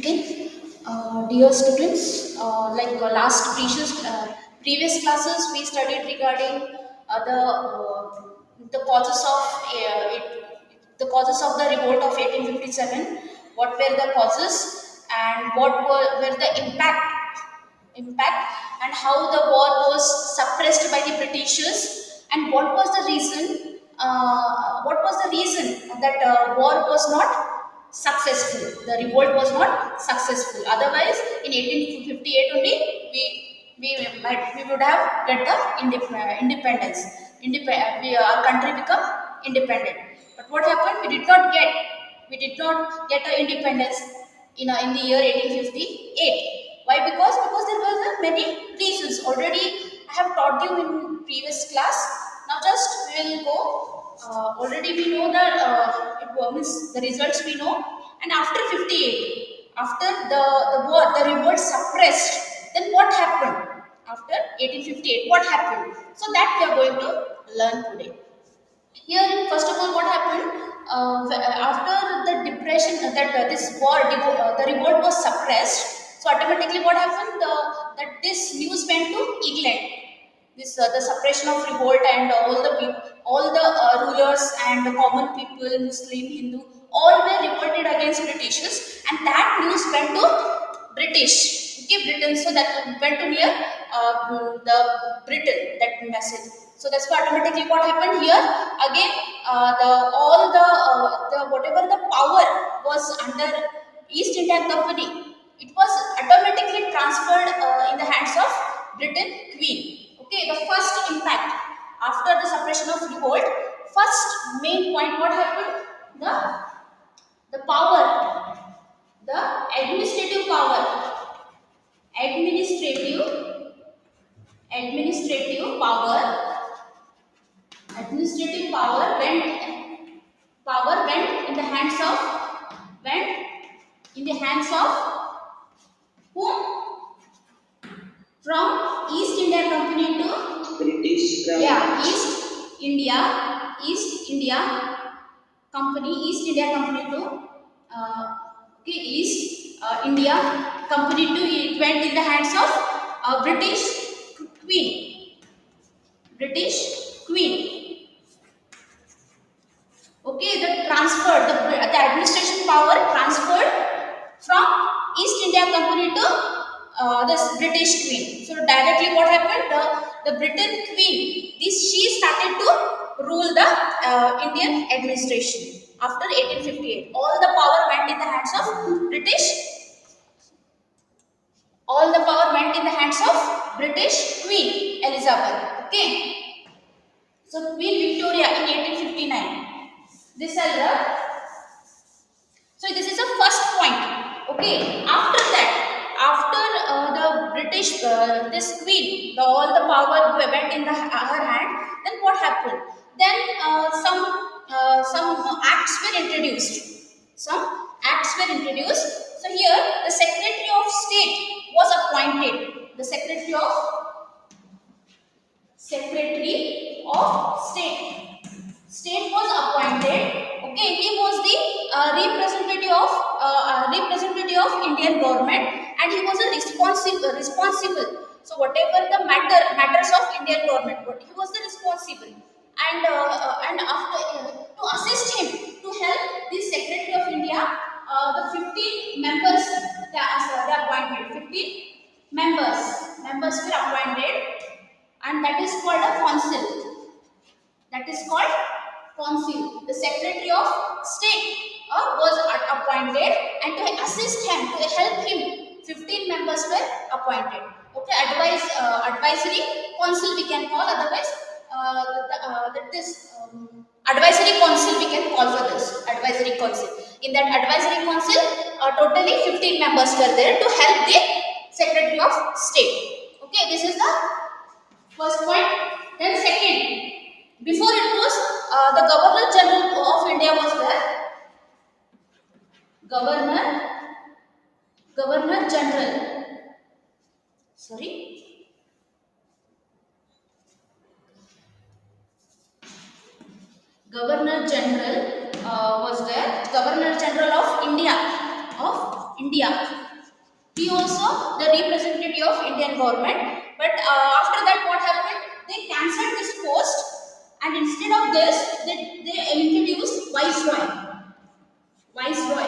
Okay, dear students, last previous classes, we studied regarding the causes of the causes of the revolt of 1857. What were the causes and were the impact and how the war was suppressed by the Britishers, and what was the reason that war was not successful. The revolt was not successful. Otherwise, in 1858 only, we would have get the independence. Our country become independent. But what happened? We did not get the independence in the year 1858. Why? Because there were many reasons. Already I have taught you in previous class. Now just we will go. Already we know that means the results we know. And after 58, after the war, the revolt suppressed. Then what happened? After 1858, what happened? So that we are going to learn today. Here, first of all, what happened after the depression that this the revolt was suppressed. So automatically, what happened? That this news went to England. This the suppression of revolt and all the rulers and the common people, Muslim, Hindu, all were revolted against Britishers, and that news went to British. Okay, Britain. So that went to near the Britain. That message. So that's why automatically what happened here again. The all the whatever the power was under East India Company, it was automatically transferred in the hands of Britain Queen. Okay, the first impact after the suppression of revolt, first main point what happened? The power, the administrative power, administrative administrative power, administrative power went in the hands of went in the hands of whom? From East India Company to British Crown. yeah, East India Company, East India Company to East India Company to it went in the hands of British Queen, British Queen. Okay, the administration power transferred from East India Company to this British Queen. So directly, what happened? The Britain Queen, she started to rule the Indian administration after 1858. All the power went in the hands of British. All the power went in the hands of British Queen Elizabeth. Okay. So Queen Victoria in 1859. This is the So this is the first point. Okay. After that, after the British, this queen, all the power went in her hand. Then what happened? Then some acts were introduced. Some acts were introduced. So here the Secretary of State was appointed. The Secretary of State was appointed. Okay, he was the representative of Indian government, and he was a responsible. So whatever the matters of Indian government, but he was the responsible, and after to assist him to help the Secretary of India, the 15 members they appointed. 15 members were appointed, and that is called a council. That is called council. The Secretary of State was appointed, and to assist him, to help him, 15 members were appointed. Okay, advisory council we can call. Otherwise, advisory council we can call for this advisory council. In that advisory council, totally 15 members were there to help the Secretary of State. Okay, this is the first point. Then second, before it was the Governor General of India was there. Governor Governor General. Sorry. Governor General was there. Governor General of India. Of India. He also the representative of Indian government. But after that, what happened? They cancelled this post, and instead of this, they introduced viceroy. Viceroy.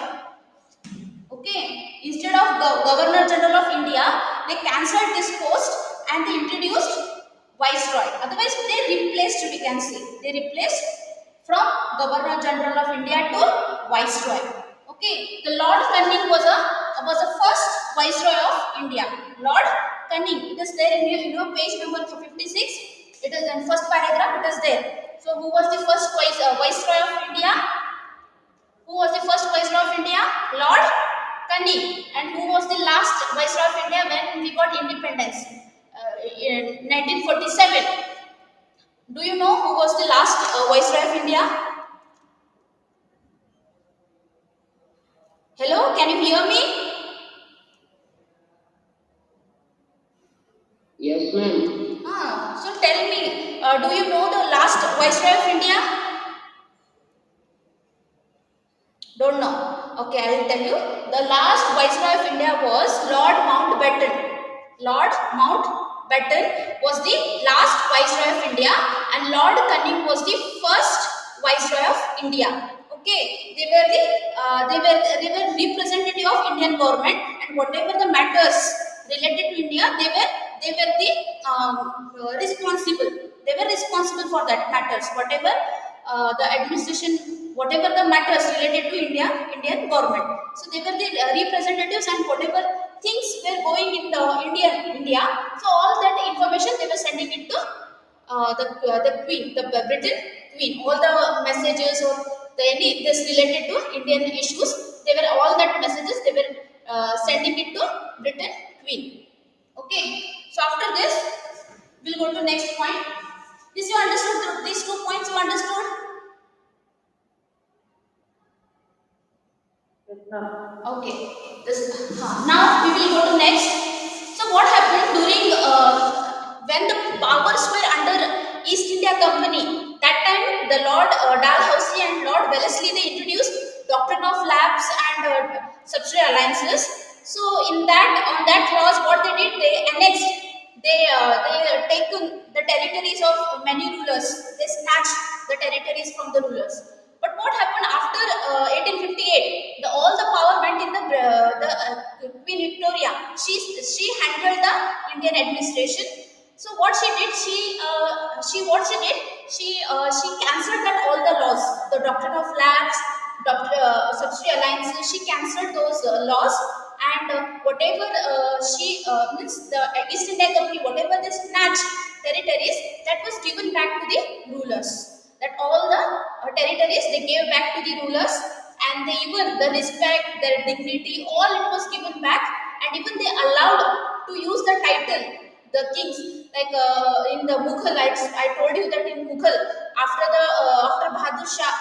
Okay, instead of Governor General of India, they cancelled this post and they introduced Viceroy. Otherwise, they replaced, we can say, they replaced from Governor General of India to Viceroy. Okay, the Lord Canning was the first Viceroy of India. Lord Canning, it is there in your page number 56. It is in first paragraph. It is there. So, who was the first Viceroy of India? Who was the first Viceroy of India? Lord Canning. And who was the last Viceroy of India when we got independence? In 1947. Do you know who was the last Viceroy of India? Hello, can you hear me? Yes, ma'am. So tell me, do you know the last Viceroy of India? Don't know. Okay, I will tell you. The last Viceroy of India was Lord Mountbatten. Lord Mountbatten was the last Viceroy of India, and Lord Canning was the first Viceroy of India. Okay, they were representative of Indian government, and whatever the matters related to India, they were the responsible. They were responsible for that matters. Whatever the administration, whatever the matters related to Indian government. So they were the representatives, and whatever things were going in the India. So all that information they were sending it to the Queen, the Britain Queen. All the messages or any this related to Indian issues, they were all that messages they were sending it to Britain Queen. Okay. So after this, we'll go to next point. This you understood? These 2 points you understood? Yes, ma'am. Okay. Now we will go to next. So what happened during when the powers were under East India Company? That time the Lord Dalhousie and Lord Wellesley they introduced doctrine of lapse and subsidiary alliances. So in that on that clause, what they did, they annexed. They taken the territories of many rulers. They snatched the territories from the rulers. But what happened after 1858? All the power went in the Queen Victoria. She handled the Indian administration. So what she did, she cancelled that all the laws, the doctrine of lapse, subsidiary alliances. She cancelled those laws, and whatever she means the East India Company, whatever they snatched territories, that was given back to the rulers. That all the territories they gave back to the rulers, and they even the respect, their dignity, all it was given back, and even they allowed to use the title, the kings, like in the Mughal. I told you that in Mughal, after Bahadur Shah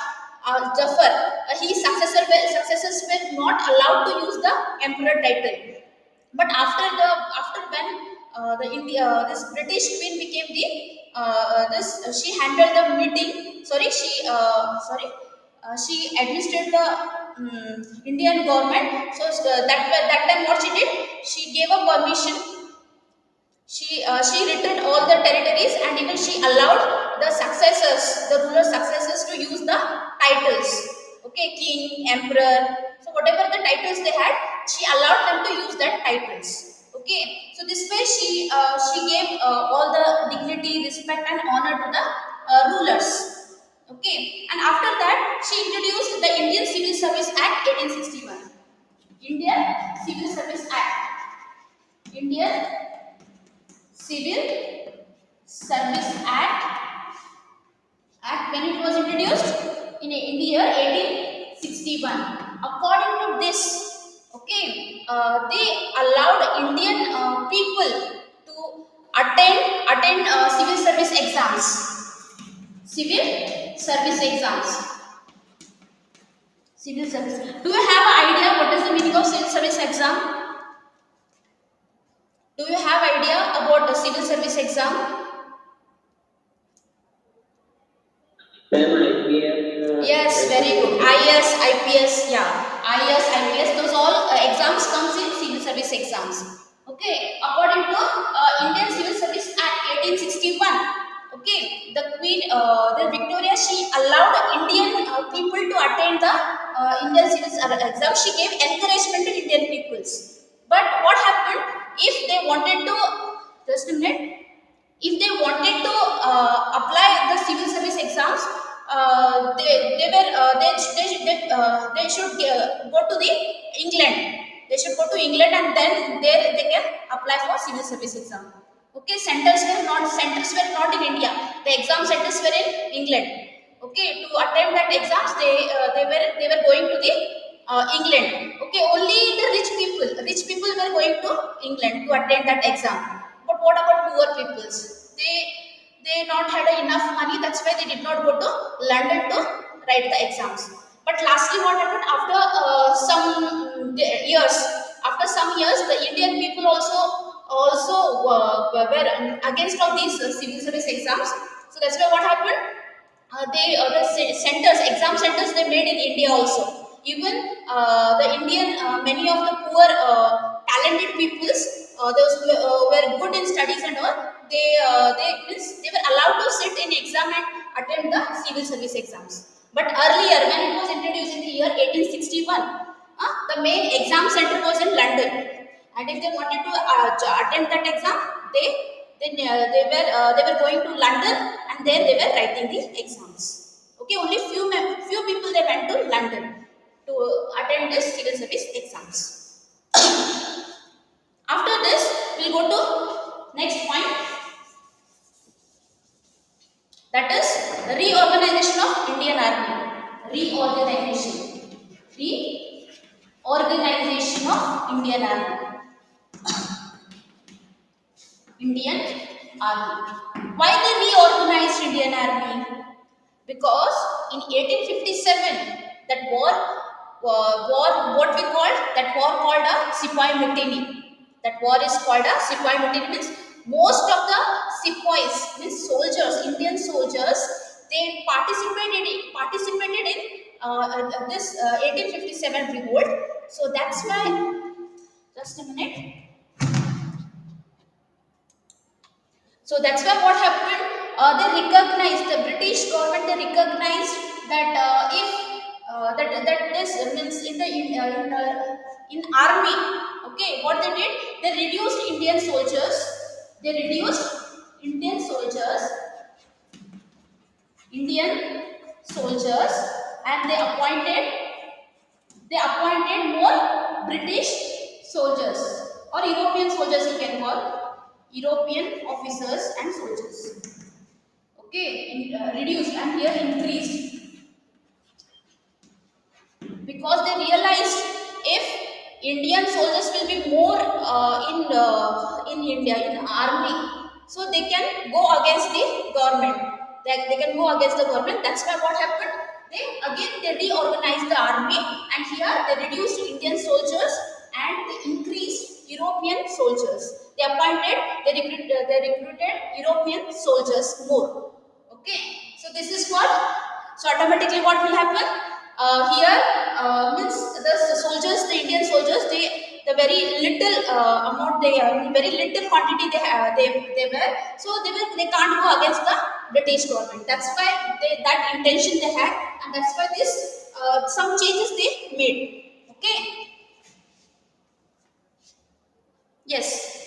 Jafar, successors were not allowed to use the emperor title. But after when this British Queen became the this she handled the meeting. She administered the Indian government. So that time what she did, she gave a permission. She returned all the territories, and even she allowed the successors, the ruler successors, to use the titles. Okay, king, emperor. So whatever the titles they had, she allowed them to use that titles. Okay, so this way she gave all the dignity, respect, and honor to the rulers. Okay, and after that she introduced the Indian Civil Service Act 1861. Indian Civil Service Act. Indian Civil Service Act, when it was introduced in the year 1861. According to this, okay, they allowed Indian people to attend civil service exams. Civil service exams. Civil service. Do you have an idea what is the meaning of civil service exam? Do you have idea about the civil service exam? Ma'am, IPS, Yes, very good. SSC. IS, IPS, yeah. IAS, IPS, those all exams comes in civil service exams. Okay, according to Indian Civil Service Act 1861. Okay, the Victoria, she allowed Indian people to attend the Indian civil exam. She gave encouragement to Indian peoples. But what happened if they wanted to, just a minute, if they wanted to apply the civil service exams, they should go to the England. They should go to England, and then there they can apply for civil service exam. Okay, centers were not in India. The exam centers were in England. Okay, to attempt that exams, they were going to the England. Okay, only the rich people were going to England to attend that exam. But what about poor peoples? They not had enough money. That's why they did not go to London to write the exams. But lastly, what happened after years? After some years, the Indian people also were against all these civil service exams. So that's why what happened? Exam centers they made in India also. Even the Indian, many of the poor, talented peoples, those were good in studies and all, they were allowed to sit in exam and attend the civil service exams. But earlier, when it was introduced in the year 1861, the main exam center was in London, and if they wanted to attend that exam, they they were going to London, and there they were writing the exams. Okay, only few people they went to London to attend this civil service exams. After this, we'll go to next point, that is reorganization of Indian Army. Reorganization. Reorganization of Indian Army. Indian Army. Why they reorganized Indian Army? Because in 1857, that what we call that war called a Sepoy Mutiny. That war is called a Sepoy Mutiny, means most of the Sepoys, means soldiers, Indian soldiers, they participated in this 1857 revolt. So that's why, just a minute. So that's why what happened? They recognized, the British government. They recognized that if that this means in army. Okay, what they did? They reduced Indian soldiers. They reduced Indian soldiers, Indian soldiers, and they appointed more British soldiers or European soldiers. You can call European officers and soldiers. Okay, reduced and here increased, because they realized if Indian soldiers will be more in India in army, so they can go against the government. They can go against the government. That's why what happened? They reorganized the army, and here they reduced Indian soldiers and they increased European soldiers. They recruited European soldiers more. Okay, so this is what. So automatically, what will happen? Here means the soldiers, the Indian soldiers, the very little amount, very little quantity they were. So they can't go against the British government. That's why that intention they had, and that's why this some changes they made. Okay. Yes.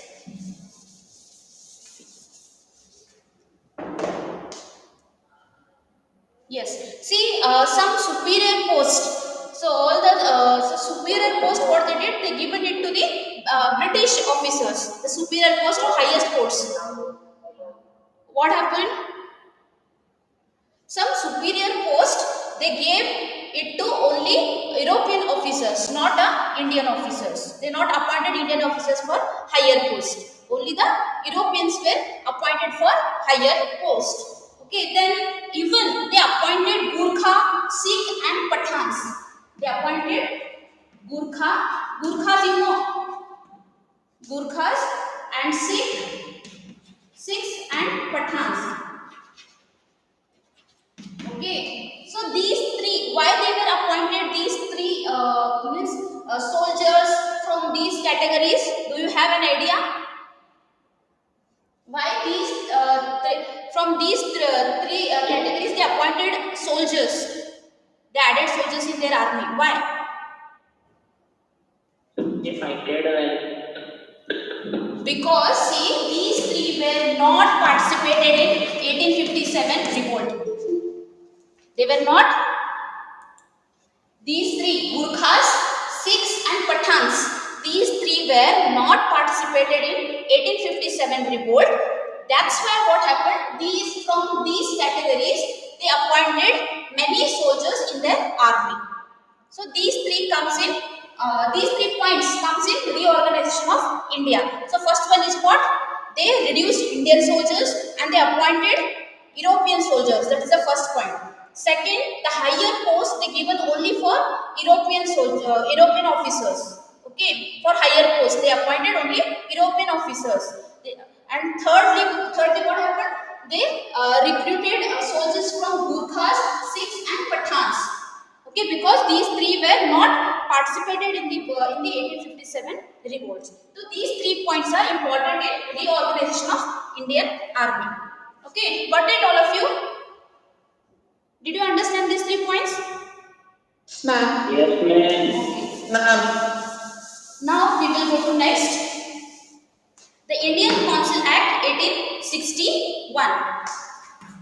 Yes. See, some superior post. So all the superior post, what they did, they given it to the British officers, the superior post or highest posts. What happened? Some superior post they gave it to only European officers, not Indian officers. They not appointed Indian officers for higher post. Only the Europeans were appointed for higher post. Okay, then even they appointed Gurkha, Sikh and Pathans. They appointed Gurkhas, Gurkhas and Sikhs and Pathans. Okay, so these three, why they were appointed these three categories? Do you have an idea? Why from these three categories they appointed soldiers? They added soldiers in their army. Why? If I did well. Because see, these three were not participated in 1857 revolt. They were not. These three, Gurkhas, Sikhs and Pathans, these three were not participated in 1857 revolt. That's why what happened, from these categories, they appointed many soldiers in their army. So these 3 points comes in reorganization of India. So first one is what? They reduced Indian soldiers and they appointed European soldiers. That is the first point. Second, the higher post they given only for European officers. Okay, for higher post they appointed only European officers. And thirdly, what happened? They recruited soldiers from Gurkhas, Sikhs, and Pathans. Okay, because these three were not participated in the 1857 revolts. So these 3 points are important in reorganization of Indian army. Okay, got it all of you? Did you understand these 3 points? Ma'am. Yes, ma'am. Ma'am. Now we will go to next. The Indian Council Act 1861.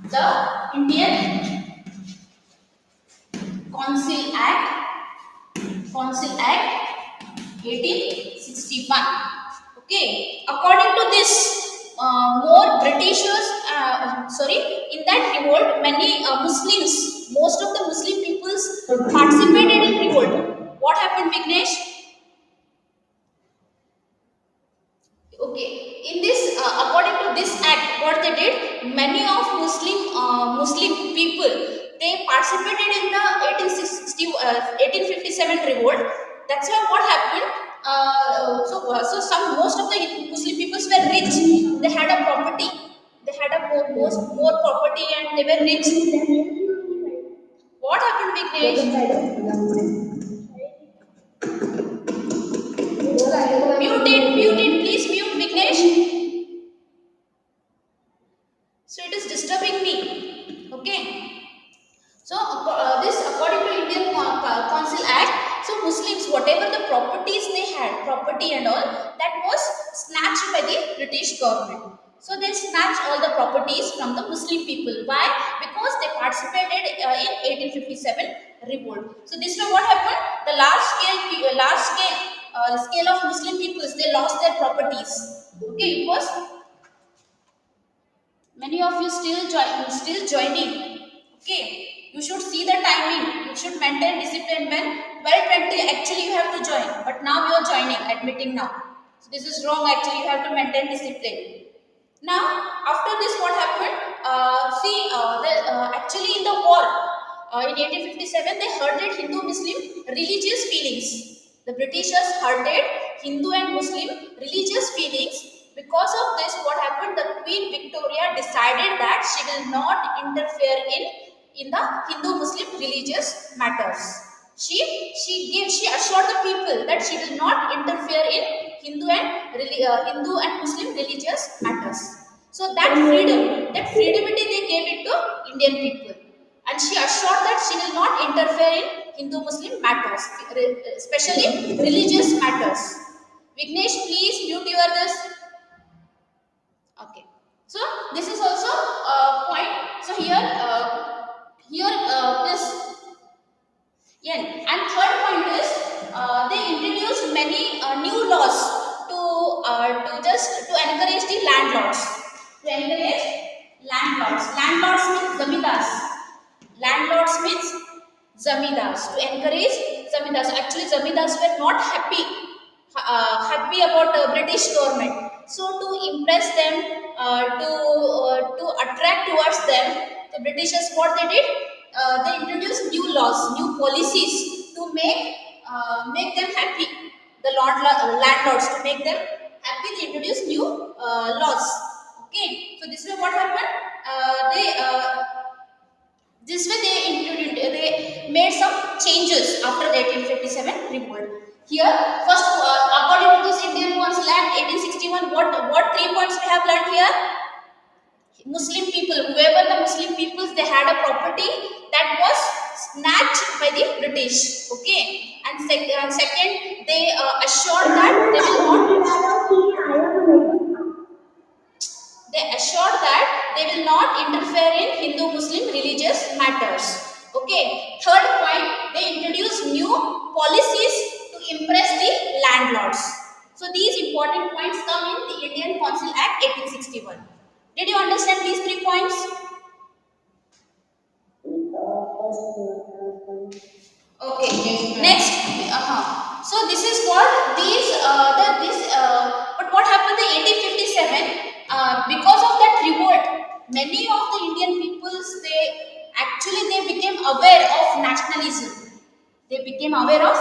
The Indian Council Act Council Act 1861. Okay, according to this, more Britishers, in that revolt, many Muslims, most of the Muslim peoples participated in revolt. What happened, Vignesh? Okay, in this, according to this act, what they did, many of Muslim people they participated in the 1857 revolt. That's why what happened. So most of the Muslim peoples were rich. They had a property. They had a more property and they were rich. What happened, Vignesh? Mute it, please mute Vignesh. So it is disturbing me. Okay. So this according to Indian Council Act, so Muslims whatever the properties they had, property and all, that was snatched by the British government. So they snatched all the properties from the Muslim people. Why? Because they participated in 1857 revolt. So this is what happened. The scale of Muslim peoples they lost their properties. Okay, it was many of you still joining. Okay, you should see the timing. You should maintain discipline when 12:20 actually you have to join. But now you are joining, admitting now. So this is wrong. Actually, you have to maintain discipline. Now, after this, what happened? Actually in the war in 1857, they hurted Hindu-Muslim religious feelings. The Britishers hurted Hindu and Muslim religious feelings. Because of this, what happened? The Queen Victoria decided that she will not interfere in the Hindu-Muslim religious matters. She assured the people that she will not interfere in Hindu and Muslim religious matters. So that freedom they gave it to Indian people, and she assured that she will not interfere in Hindu-Muslim matters, especially religious matters. Vignesh, please mute your this. Okay. So this is also a point. So here this. Yeah, and third point is they introduced many new laws to encourage the landlords. To encourage landlords. Landlords means zamindars. Landlords means zamindars. To encourage zamindars. Actually, zamindars were not happy about the British government. So to impress them, to attract towards them, the Britishers what they did, they introduced new laws, new policies to make them happy. The landlords to make them happy, they introduced new laws. Okay, so this way what happened? They This way they made some changes after the 1857 revolt. Here, first, according according to this Indian Council Act 1861, what 3 points we have learned here? Muslim people, whoever the Muslim peoples, they had a property that was snatched by the British. Okay, and second, they assured that they will not. They assured that they will not interfere in Hindu-Muslim religious matters. Okay. Third point, they introduced new policies to impress the landlords. So these important points come in the Indian Council Act 1861. Did you understand these 3 points? Okay. Next, so this is what these but what happened in 1857? Because of that revolt, many of the Indian peoples, they became aware of nationalism. They became aware of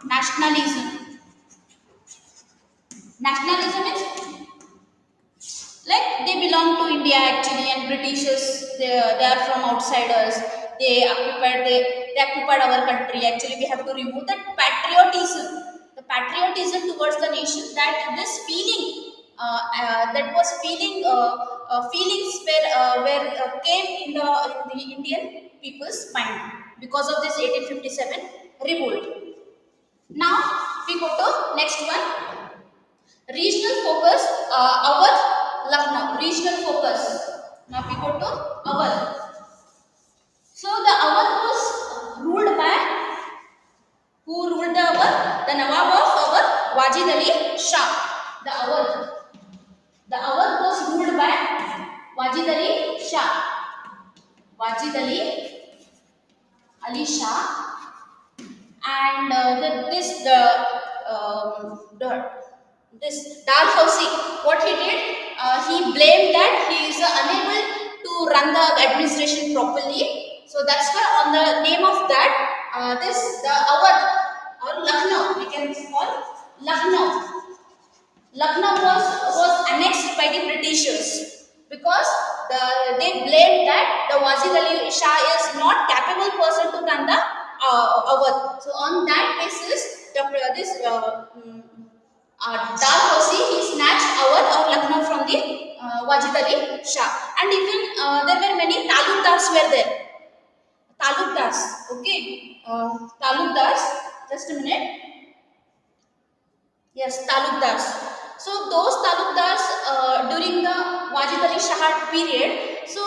nationalism. Nationalism is like they belong to India actually, and Britishers, they are from outsiders. They occupied our country. Actually, we have to remove that patriotism, the patriotism towards the nation. That this feeling, that was feeling, feelings were came in the Indian people's mind because of this 1857 revolt. Now we go to next one. Regional focus, our Lucknow. Regional focus. Now we go to our. So the Awadh was ruled by who ruled the Awadh? The Nawab of Awadh, Wajid Ali Shah. The Awadh was ruled by Wajid Ali Shah. Wajid Ali Shah, and the this Dalhousie, what he did, he blamed that he is unable to run the administration properly. So that's why on the name of that, this the Awadh or Lucknow, we can call Lucknow. Lucknow was annexed by the Britishers because they blamed that the Wazir Ali Shah is not capable person to run the Awadh. So on that basis, Dalhousie, he snatched Awadh or Lucknow from the Wajid Ali Shah, and even there were many talukdars were there. Talukdars, okay, talukdars. Just a minute. Yes, talukdars. So those talukdars during the Wajid Ali Shah period, so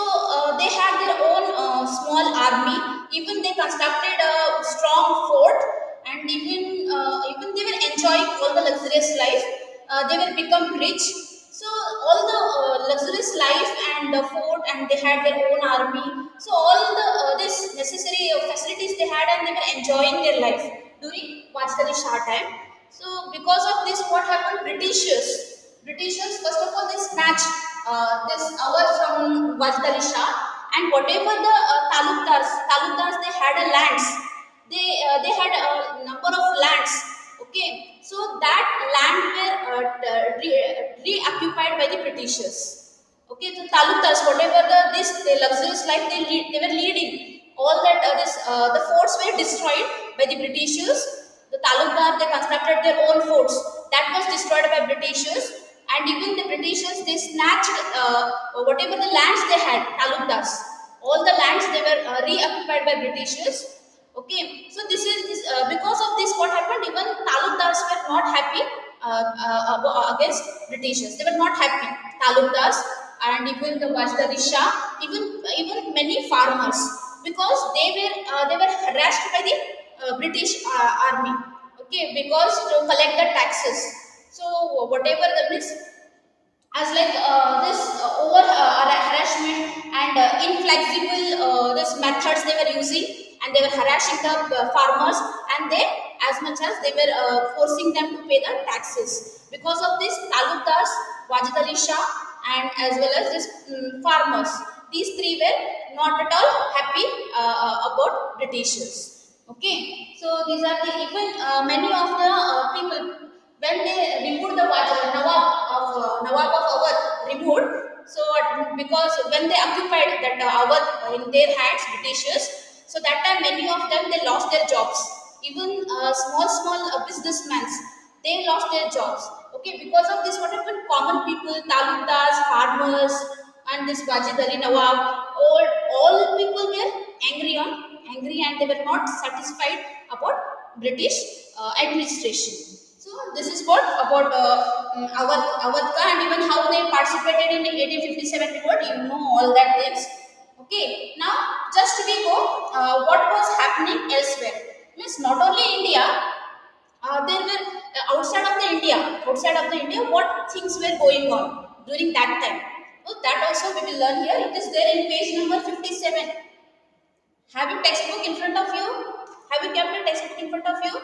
they had their own small army. Even they constructed a strong fort, and even they were enjoying all the luxurious life. They were become rich. So all the luxurious life and the fort, and they had their own army. So all the this necessary facilities they had, and they were enjoying their life during Wajid Ali Shah time. So because of this, what happened? Britishers first of all they snatched this hour from Wajid Ali Shah, and whatever the talukdars they had a lands. They had a number of lands. Okay, so that land were reoccupied by the Britishers. Okay, so talukdars, whatever the luxurious life they were leading, all that the forts were destroyed by the Britishers. The talukdar they constructed their own forts that was destroyed by Britishers, and even the Britishers they snatched whatever the lands they had, talukdars. All the lands they were reoccupied by Britishers. Okay, so this because of this, what happened? Even talukdars were not happy against Britishers. They were not happy. Talukdars and even the Wajda Shah, even many farmers, because they were harassed by the British army. Okay, because to collect the taxes. So whatever the means, as like this over harassment and inflexible this methods they were using, and they were harassing the farmers, and they as much as they were forcing them to pay the taxes. Because of this, talukdars, Wajid Ali Shah, and as well as this farmers, these three were not at all happy about Britishers. Okay, so these are the even many of the people, when they removed the Nawab of Awadh removed. So because when they occupied that Awadh in their hands, Britishers, so that time many of them they lost their jobs. Even small businessmen, They lost their jobs. Okay, because of this, what happened? Common people, talukas, farmers, and this Wajid Ali Nawab, all people were angry, and they were not satisfied about British administration. So this is what about Awadka, and even how they participated in 1857 revolt. You know all that things. Okay, now just we go. What was happening elsewhere? Means not only India, there were outside of the India, what things were going on during that time. So that also we will learn here. It is there in page number 57. Have you textbook in front of you? Have you kept a textbook in front of you?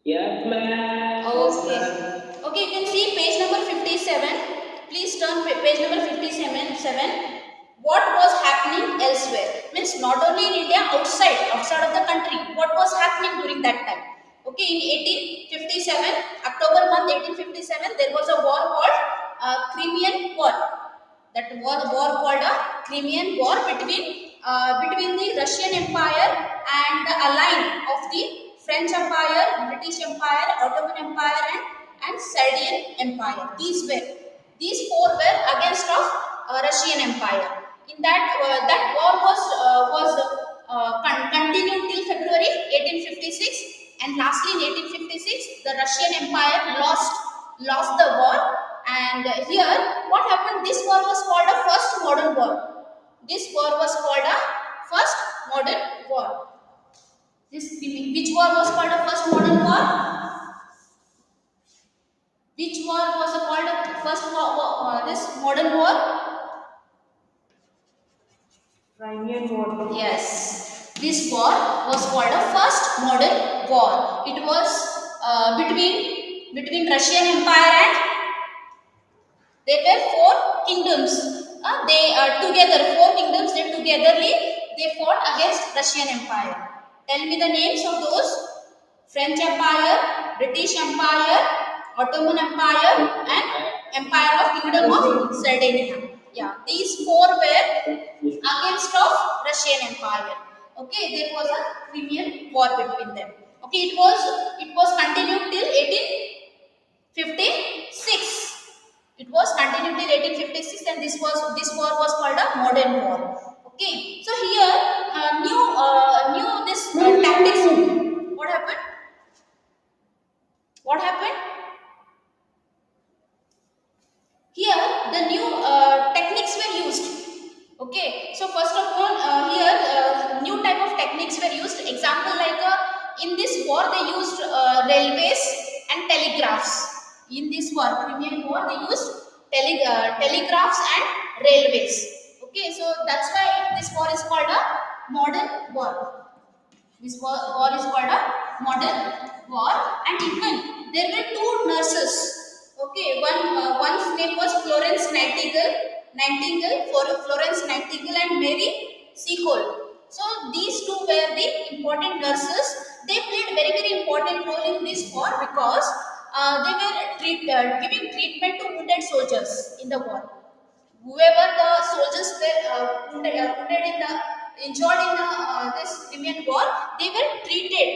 Yes, ma'am. Okay. Okay, you can see page number 57. Please turn page number 57. What was happening elsewhere? Means not only in India, outside of the country. What was happening during that time? Okay, in 1857, October month 1857, there was a war called Crimean War. That war called a Crimean War between the Russian Empire and the ally of the French Empire, British Empire, Ottoman Empire, and Sardian Empire. These four were against of Russian Empire. In that war was continued till February 1856, and lastly in 1856 the Russian Empire lost the war. And here what happened? This war was called a first modern war. This war was called a first modern war. Which war was called a first modern war? Which war was called a first this modern war? Crimean War. Yes, this war was called a first modern war. It was between Russian Empire and there were four kingdoms. They together four kingdoms. They togetherly they fought against Russian Empire. Tell me the names of those: French Empire, British Empire, Ottoman Empire, and Empire of Kingdom of Sardinia. Yeah, these four were against of Russian Empire. Okay, there was a Crimean War between them. Okay, it was continued till 1856. It was continued till 1856, and this war was called a modern war. Okay, so here new this tactics. What happened? What happened? Here the new techniques were used. Okay, so first of all, here new type of techniques were used. Example like in this war they used railways and telegraphs. In this war, Crimean War, they used telegraphs and railways. Okay, so that's why this war is called a modern war. This war is called a modern war, and even there were two nurses. Okay, one's name was Florence Nightingale and Mary Seacole. So these two were the important nurses. They played very important role in this war because they were giving treatment to wounded soldiers in the war. Whoever the soldiers were wounded in the injured in the this Crimean War, they were treated.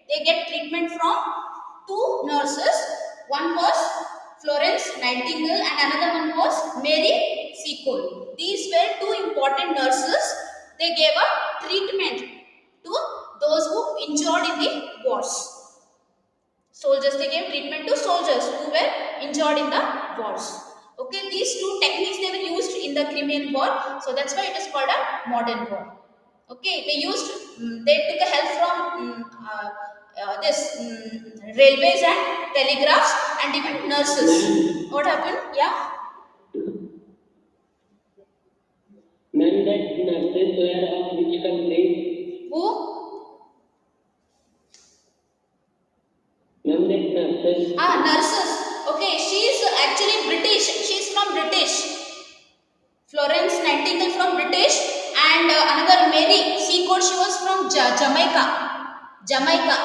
They get treatment from two nurses. One was Florence Nightingale and another one was Mary Seacole. These were two important nurses. They gave a treatment to those who injured in the wars. Soldiers, they gave treatment to soldiers who were injured in the wars. Okay, these two techniques they were used in the Crimean War, so that's why it is called a modern war. Okay, they took a help from this railways and telegraphs and even nurses. What happened? Yeah. Men that nurses were of which country? Who? Men that nurses. Nurses. Okay, she is actually British. She is from British. Florence Nightingale from British, and another Mary Seacole. She was from Jamaica. Jamaica.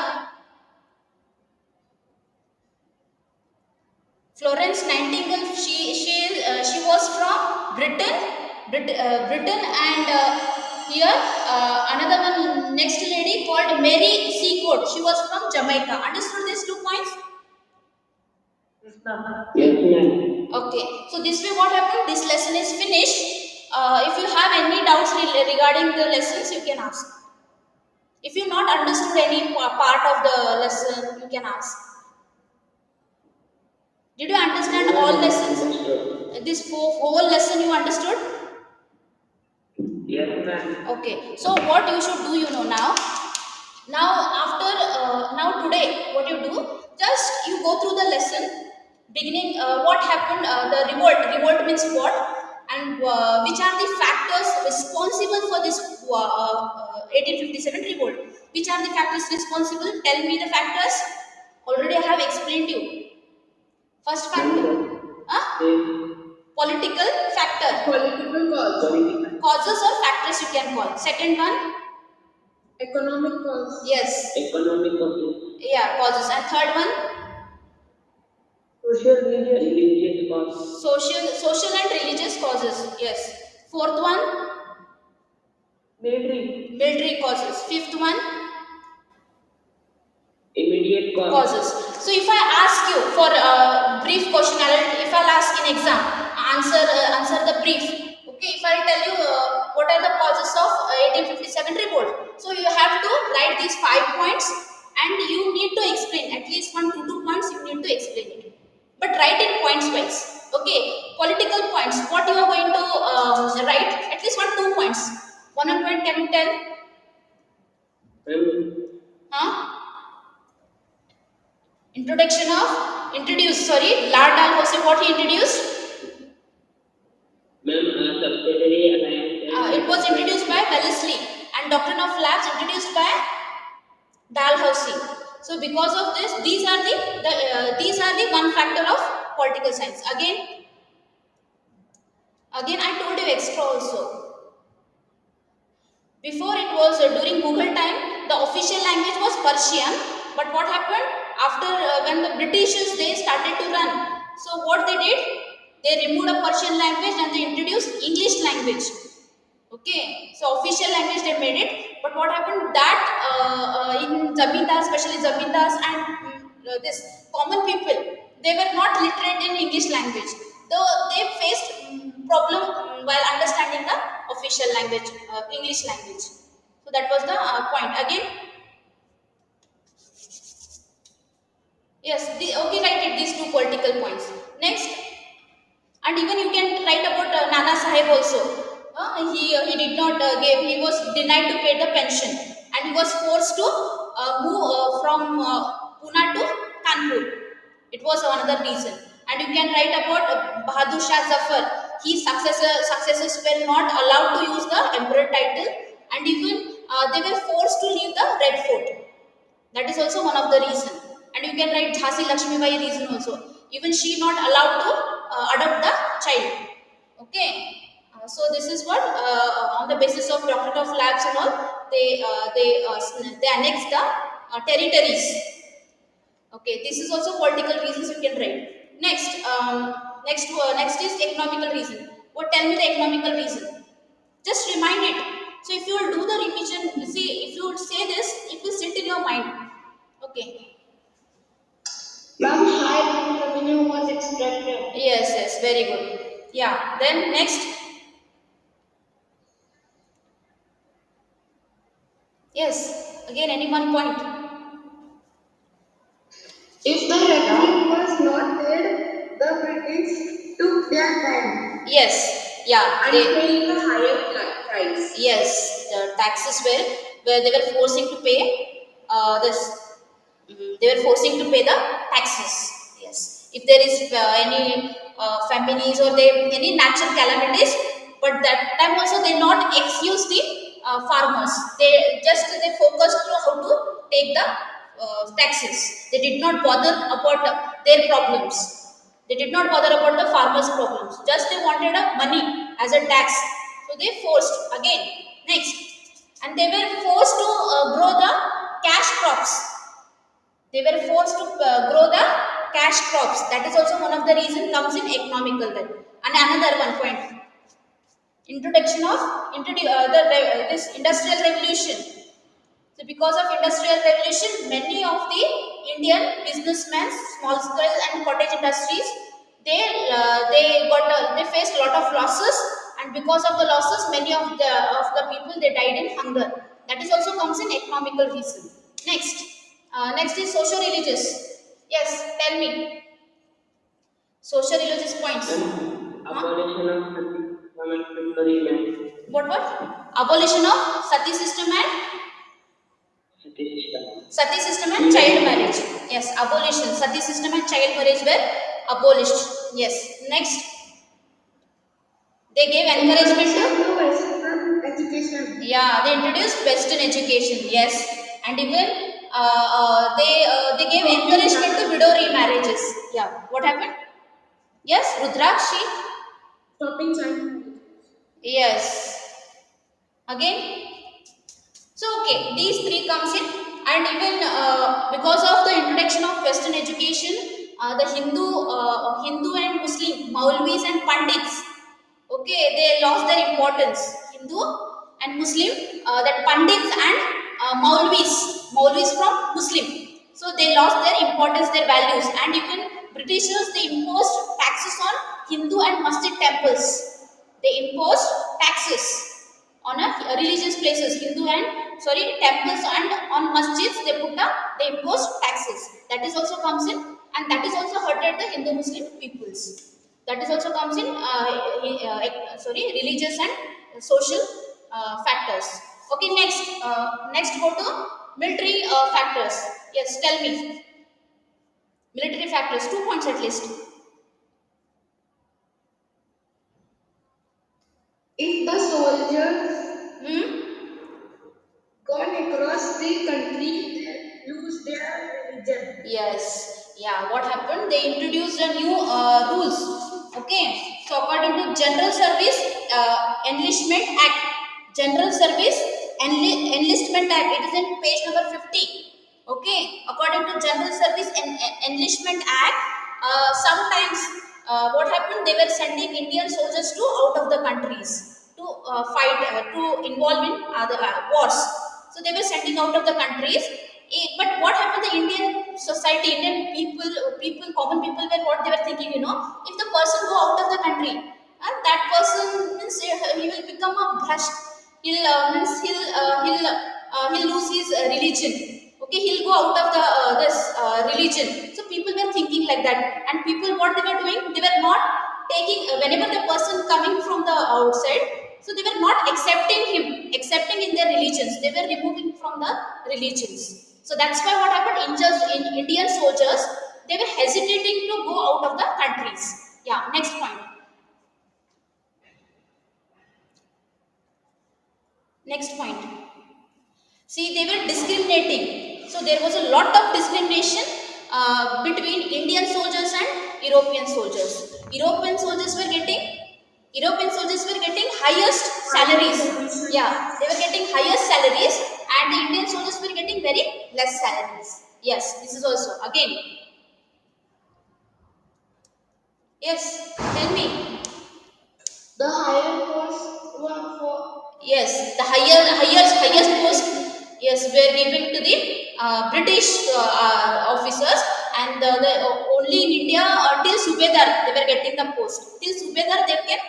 Florence Nightingale. She was from Britain, Britain, and here another one, next lady called Mary Seacourt. She was from Jamaica. Understood these 2 points? Yes, ma'am. Okay, so this way what happened? This lesson is finished. If you have any doubts regarding the lessons, you can ask. If you not understood any part of the lesson, you can ask. Did you understand Ma'am, all I lessons? understood. This whole lesson you understood? Yes, ma'am. Okay, so what you should do, now. Now after now today, what you do? Just you go through the lesson. Beginning, what happened? The revolt. Revolt means what? And which are the factors responsible for this 1857 revolt? Which are the factors responsible? Tell me the factors. Already I have explained you. First Ma'am, factor, political factor. Political cause. political, Causes or factors you can call. Second one, economic cause, yes, economic causes, yeah, causes. And third one, social, religious cause, social and religious causes. Yes. Fourth one, military causes. Fifth one, immediate cause. causes. So if I ask you for a brief question, if I'll ask in exam, answer the brief. Okay, if I'll tell you what are the causes of 1857 revolt, so you have to write these 5 points, and you need to explain at least 1 to 2 points. You need to explain it, but write in points wise. Okay, political points. What you are going to write? At least 1 2 points. One point. Can you tell? Ma'am, Huh? Introduce, sorry, Lard Dalhousie, what he introduced? ma'am, subsidiary alliance It was introduced by Wellesley, and Doctrine of Labs introduced by Dalhousie. So because of this, these are the one factor of political science. Again I told you extra also. Before it was during Mughal time, the official language was Persian. But what happened after when the Britishers they started to run? So what they did? They removed a Persian language and they introduced English language. Okay, so official language they made it. But what happened that in Zamindars, especially Zamindars and this common people, they were not literate in English language. Though they faced problem while understanding the official language, English language. So that was the point. Again, yes, okay, write it, these two political points. Next, and even you can write about Nana Sahib also. He did not give, he was denied to pay the pension, and he was forced to move from Pune to Kanpur. It was another reason. And you can write about Bahadur Shah Zafar. His successors were not allowed to use the emperor title, and even they were forced to leave the Red Fort. That is also one of the reason. And you can write Jhansi Lakshmi Bai reason also. Even she not allowed to adopt the child. Okay. So this is what on the basis of doctrine of labs and all they annex the territories. Okay. This is also political reasons you can write. Next is economical reason. What tell me the economical reason? Just remind it. So if you will do the revision, see if you would say this, it will sit in your mind. Okay. ma'am, high revenue was extracted. Yes, very good. Yeah. Then next, yes. Again, any one point. If the revenue was not paid, the British took their time. Yes. Yeah. And paying a higher price. Yes. The taxes were where they were forcing to pay this. They were forcing to pay the taxes. Yes. If there is any famines or any natural calamities, but that time also they not excuse the farmers. They focused to how to take the taxes. They did not bother about their problems. They did not bother about the farmers' problems. Just they wanted a money as a tax. So they forced again. Next, and they were forced to grow the cash crops. They were forced to grow the cash crops. That is also one of the reason comes in economical then. And another one point. Introduction of this industrial revolution. So because of industrial revolution, many of the Indian businessmen, small scale and cottage industries, they faced a lot of losses, and because of the losses, many of the people they died in hunger. That is also comes in economical reason. Next, next is social religious. Yes, tell me social religious points. And Huh? abolition of sati system and temporary marriage. What? Abolition of sati system and Sati system. sati system and child Female marriage. Yes, abolition. Sati system and child marriage were abolished. Yes. Next, they gave encouragement introduction to. to Western education. Yeah, they introduced Western education. Yes, and even they gave Shopping encouragement to time. widow remarriages. Yeah. What happened? Yes, Rudrakshi. Shopping time. Yes. Again. So okay, these three comes in, and even because of the introduction of Western education, the Hindu and Muslim Maulvis and Pandits, okay, they lost their importance. Hindu and Muslim, that Pandits and Maulvis from Muslim, so they lost their importance, their values, and even Britishers they imposed taxes on Hindu and Masjid temples. They imposed taxes on a religious places, Hindu and sorry temples, and on masjids they impose taxes. That is also comes in, and that is also hurted the Hindu Muslim peoples. That is also comes in sorry religious and social factors. Okay, next go to military factors. Yes, tell me military factors. 2 points at least. If the soldiers Hmm? gone across the country, they lose their religion. Yes, yeah. What happened? They introduced a new rules. Okay, so according to General Service Enlistment Act, General Service Enlistment Act. It is in page number 50. Okay, according to General Service Enlistment Act, sometimes what happened? They were sending Indian soldiers to out of the countries to fight to involve in other wars. So they were sending out of the countries. But what happened? The Indian society, Indian common people were what they were thinking. If the person go out of the country, and that person means he will become a bhrasht. He'll lose his religion. Okay, he'll go out of the this religion. So people were thinking like that, and people what they were doing, they were not taking whenever the person coming from the outside, so they were not accepting in their religions, they were removing from the religions. So that's why what happened, Indian soldiers, they were hesitating to go out of the countries. Yeah, next point. Next point. See, they were discriminating. So there was a lot of discrimination between Indian soldiers and European soldiers. European soldiers were getting European soldiers were getting highest Higher salaries. education. Yeah, they were getting highest salaries, and the Indian soldiers were getting very less salaries. Yes, this is also again. Yes, tell me. The higher costs were for Yes, the highest post, yes, were given to the British officers, and only in India till Subedar they were getting the post. Till Subedar they can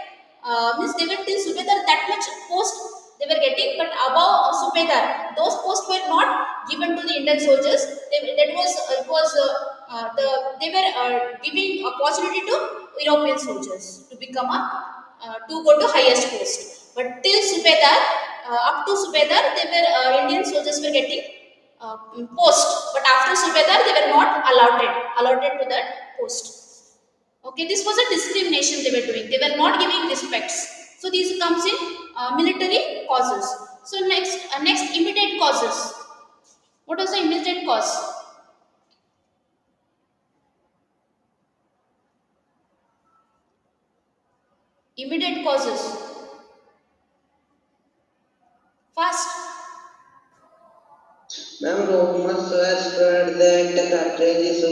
means they were till Subedar that much post they were getting, but above Subedar those posts were not given to the Indian soldiers. That was it was they were giving opportunity to European soldiers to become a to go to highest post. But till Subedar, up to Subedar, they were Indian soldiers were getting post. But after Subedar, they were not allotted to that post. Okay, this was a discrimination they were doing. They were not giving respects. So these comes in military causes. So next immediate causes. What was the immediate cause? Immediate causes. Fast. Ma'am, rumors were spread that the cartridges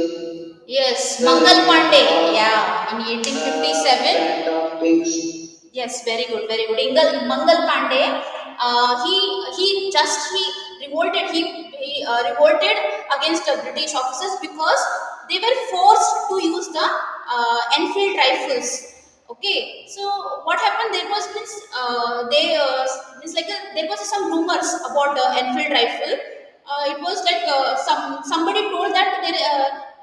Yes, were Mangal made Pandey. of Yeah, in 1857. fat of pigs. Yes, very good, very good. Mangal Pandey, he revolted. He revolted against the British officers because they were forced to use the Enfield rifles. Okay, so what happened? There was means they means like there was some rumors about the Enfield rifle. It was like somebody told that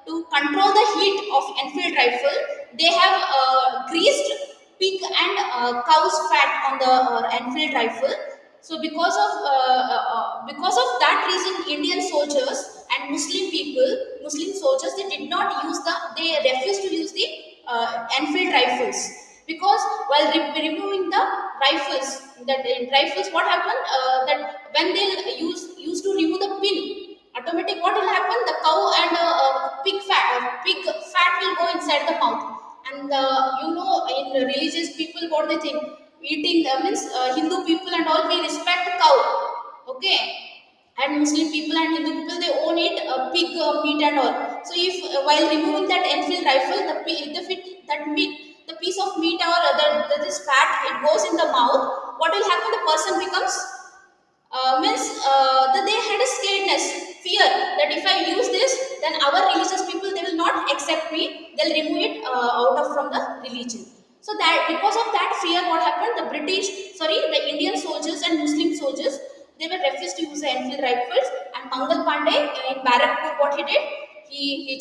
to control the heat of Enfield rifle, they have greased pig and cow's fat on the Enfield rifle. So because of that reason, Indian soldiers and Muslim soldiers, they did not use they refused to use the Enfield rifles because while removing the rifles, what happened? That when they used to remove the pin, automatic what will happen? The cow and pig fat will go inside the mouth, and in religious people what they think, eating means Hindu people and all, we respect cow, okay, and Muslim people and Hindu people, they own it pig meat and all. So if while removing that Enfield rifle, that meat, the piece of meat or this fat, it goes in the mouth, what will happen? The person becomes means that they had a scaredness, fear that if I use this, then our religious people, they will not accept me. They'll remove it out of from the religion. So that because of that fear, what happened? The Indian soldiers and Muslim soldiers, they were refused to use the Enfield rifles. And Mangal Pandey in Barrackpur, what he did? He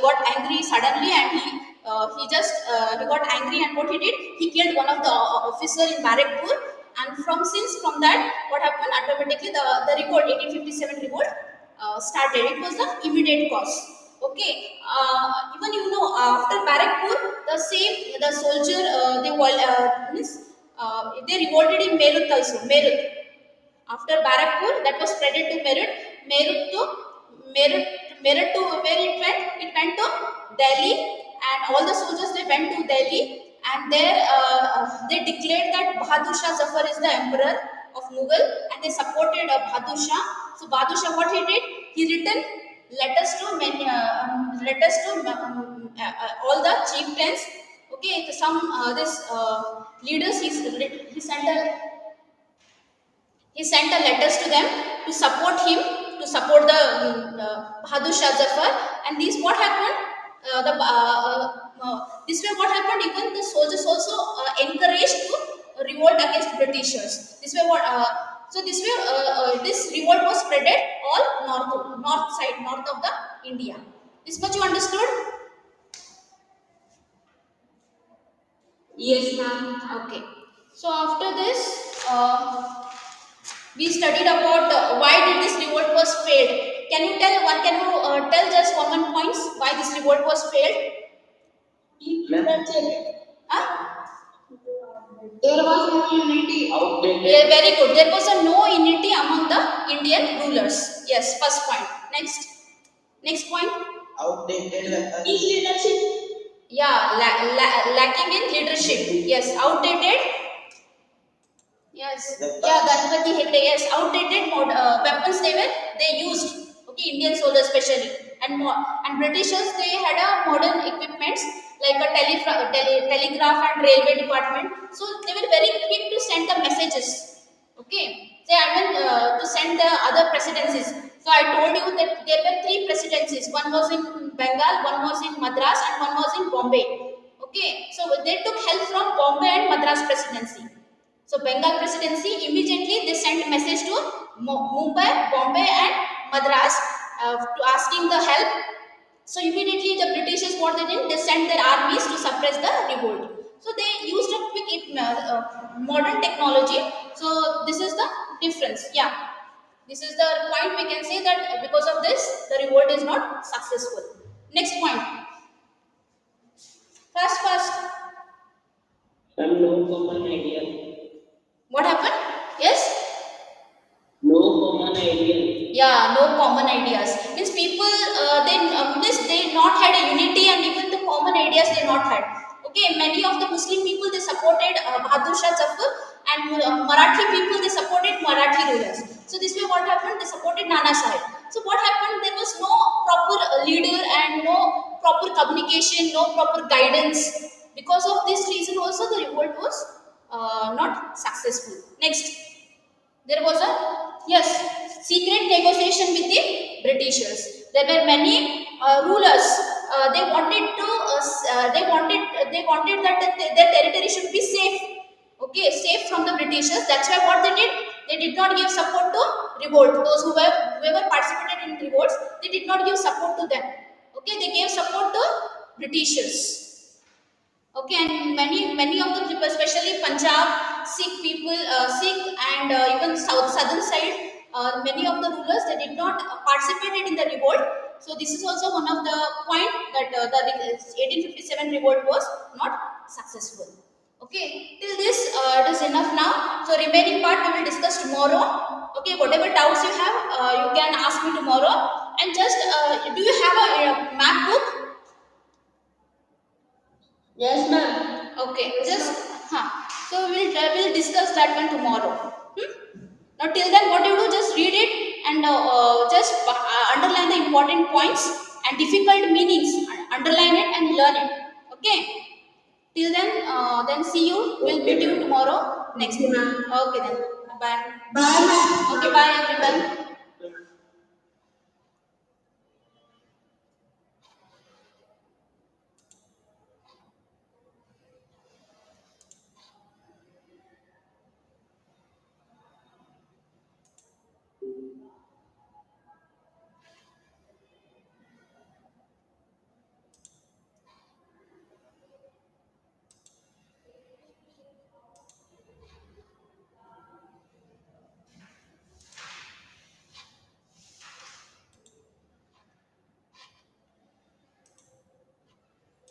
got angry suddenly, and he got angry, and what he did? He killed one of the officer in Barrackpur, and from that, what happened? Automatically, the revolt, 1857 revolt, started. It was the immediate cause. Okay, even after Barrackpur, the soldier, they revolted in Meerut also. Meerut, after Barrackpur, that was spreaded to Meerut. Meerut to Meerut, Meerut to where it went? It went to Delhi, and all the soldiers, they went to Delhi, and there they declared that Bahadur Shah Zafar is the emperor of Mughal, and they supported Bahadur Shah. So Bahadur Shah, what he did? He written letters to all the chieftains. Okay, to some this leaders. He sent a letters to them to support him, to support the Bahadur Shah Zafar. And this what happened? This way what happened? Even the soldiers also encouraged to revolt against Britishers. This way this revolt was spreaded all north of the India. This much you understood? Yes, ma'am. Okay. So after this, we studied about why did this revolt was failed. Can you tell just one points why this revolt was failed? Ma'am, Huh? there was no unity. Yeah, very good. There was a no unity among the Indian rulers. Yes, first point. Next point. Outdated weapons. Is leadership. Yeah, lacking in leadership. Yes, outdated. Yes, yeah, Ganpati Hegde. Yes, outdated weapons they used. Okay, Indian soldiers especially, and Britishers, they had a modern equipments like a telegraph and railway department. So they were very quick to send the messages. Okay, say I mean to send the other presidencies. So I told you that there were three presidencies. One was in Bengal, one was in Madras, and one was in Bombay. Okay, so they took help from Bombay and Madras presidency. So Bengal presidency, immediately they sent a message to Mumbai, Bombay and Madras to asking the help. So immediately the Britishers, what they did? They sent their armies to suppress the revolt. So they used a quick modern technology. So this is the difference. Yeah, this is the point we can say that because of this, the revolt is not successful. Next point. Fast. Ma'am, no common idea. What happened? Yes. No common idea. Yeah, no common ideas means people they not had a unity, and even the common ideas they not had. Okay, many of the Muslim people, they supported Bahadur Shah Zafar, and Marathi people, they supported Marathi rulers. So this way what happened? They supported Nana Sahib. So what happened? There was no proper leader and no proper communication, no proper guidance. Because of this reason also, the revolt was not successful. Next, there was a, yes, secret negotiation with the Britishers. There were many rulers. They wanted that their territory should be safe. Okay, safe from the Britishers. That's why what they did, they did not give support to revolt. Those whoever participated in revolts, they did not give support to them. Okay, they gave support to Britishers. Okay, and many of the people, especially Punjab, Sikh people, Sikh and even southern side, many of the rulers they did not participated in the revolt. So this is also one of the point that the 1857 revolt was not successful. Okay, till this it is enough now. So remaining part we will discuss tomorrow. Okay, whatever doubts you have, you can ask me tomorrow. And just do you have a map book? Yes, ma'am. Okay, Yes, just ma'am. so we'll discuss that one tomorrow. Now till then, what you do, just read it and just underline the important points and difficult meanings. Underline it and learn it. Okay. Till then see you. We'll Okay, meet you ma'am. tomorrow next Okay, meeting. ma'am. Okay then. Bye. Bye, ma'am. Okay, bye everyone.